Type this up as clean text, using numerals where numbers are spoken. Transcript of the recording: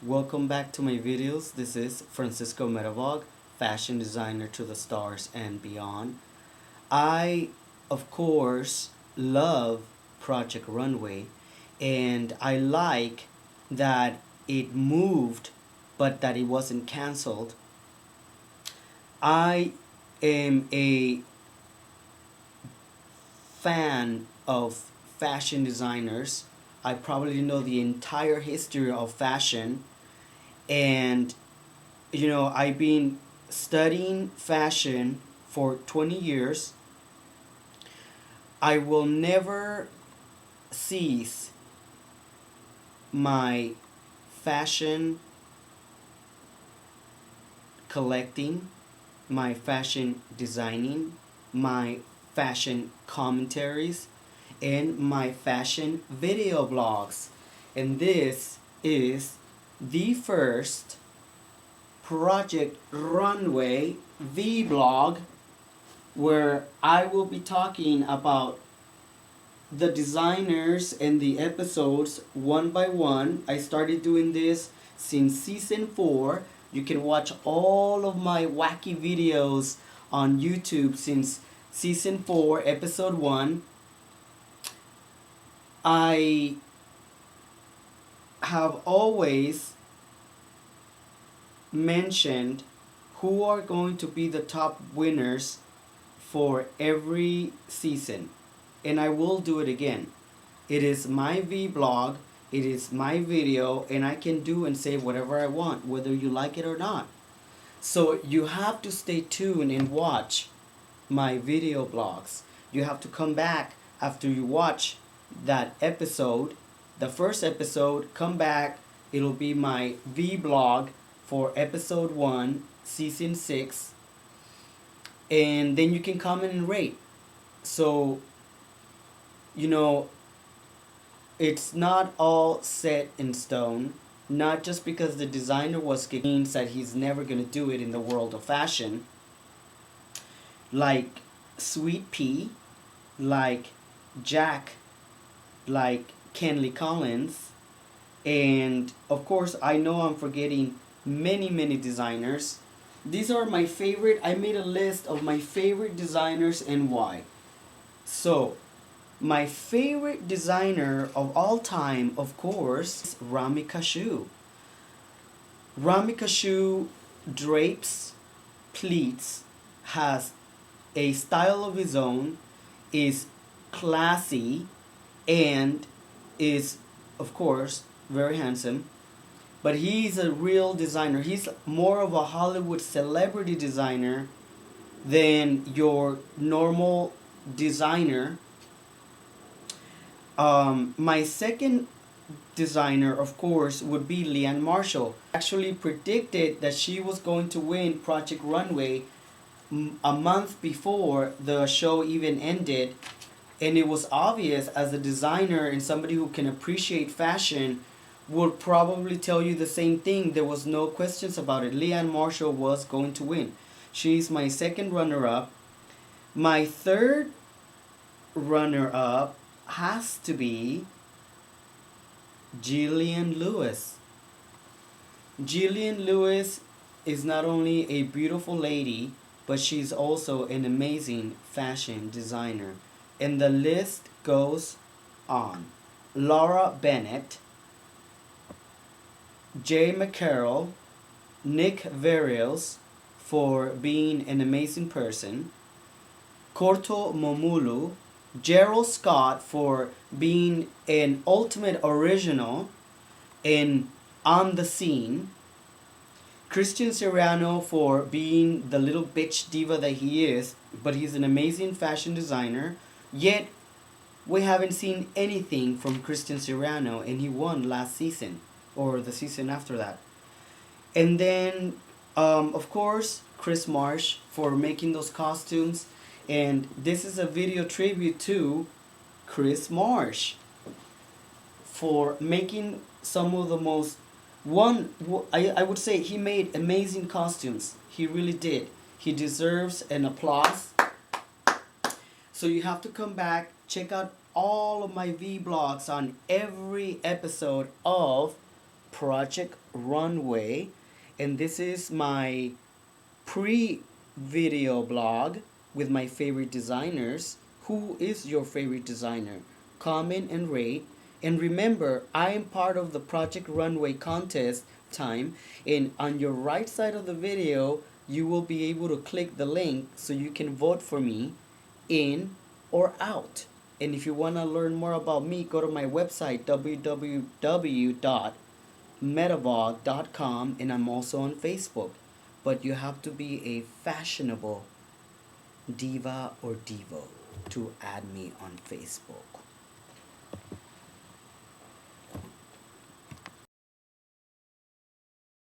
Welcome back to my videos. This is Francisco Medavog, fashion designer to the stars and beyond. I, of course, love Project Runway, and I like that it moved but that it wasn't canceled. I am a fan of fashion designers. I probably know the entire history of fashion, and I've been studying fashion for 20 years. I will never cease my fashion collecting, my fashion designing, my fashion commentaries, and my fashion video blogs. And this is the first Project Runway vlog where I will be talking about the designers and the episodes one by one. I started doing this since season 4. You can watch all of my wacky videos on YouTube since season 4, episode 1. I have always mentioned who are going to be the top winners for every season, and I will do it again. It is my vlog, it is my video, and I can do and say whatever I want, whether you like it or not. So you have to stay tuned and watch my video blogs. You have to come back after you watch that episode, the first episode, come back. It'll be my vlog for episode 1, season 6, and then you can comment and rate. So, it's not all set in stone. Not just because the designer was kicked means that he's never going to do it in the world of fashion. Like Sweet Pea, like Jack, like Kenley Collins, and of course I know I'm forgetting many designers. These are my favorite. I made a list of my favorite designers and why. So, my favorite designer of all time, of course, is Rami Kashu. Rami Kashu drapes, pleats, has a style of his own, is classy, and is, of course, very handsome. But he's a real designer. He's more of a Hollywood celebrity designer than your normal designer. My second designer, of course, would be Leanne Marshall. Actually predicted that she was going to win Project Runway a month before the show even ended. And it was obvious, as a designer and somebody who can appreciate fashion, would probably tell you the same thing. There was no questions about it. Leanne Marshall was going to win. She's my second runner-up. My third runner-up has to be Jillian Lewis. Jillian Lewis is not only a beautiful lady, but she's also an amazing fashion designer. And the list goes on. Laura Bennett, Jay McCarroll, Nick Verios for being an amazing person, Korto Momulu, Gerald Scott for being an ultimate original and on the scene, Christian Siriano for being the little bitch diva that he is, but he's an amazing fashion designer. Yet, we haven't seen anything from Christian Siriano, and he won last season, or the season after that. And then, of course, Chris Marsh for making those costumes. And this is a video tribute to Chris Marsh for making some of the most I would say he made amazing costumes. He really did. He deserves an applause. So you have to come back, check out all of my vlogs on every episode of Project Runway, and this is my pre-video blog with my favorite designers. Who is your favorite designer? Comment and rate. And remember, I am part of the Project Runway contest time, and on your right side of the video, you will be able to click the link so you can vote for me in or out. And if you want to learn more about me, go to my website www.medavog.com, and I'm also on Facebook. But you have to be a fashionable diva or devo to add me on Facebook.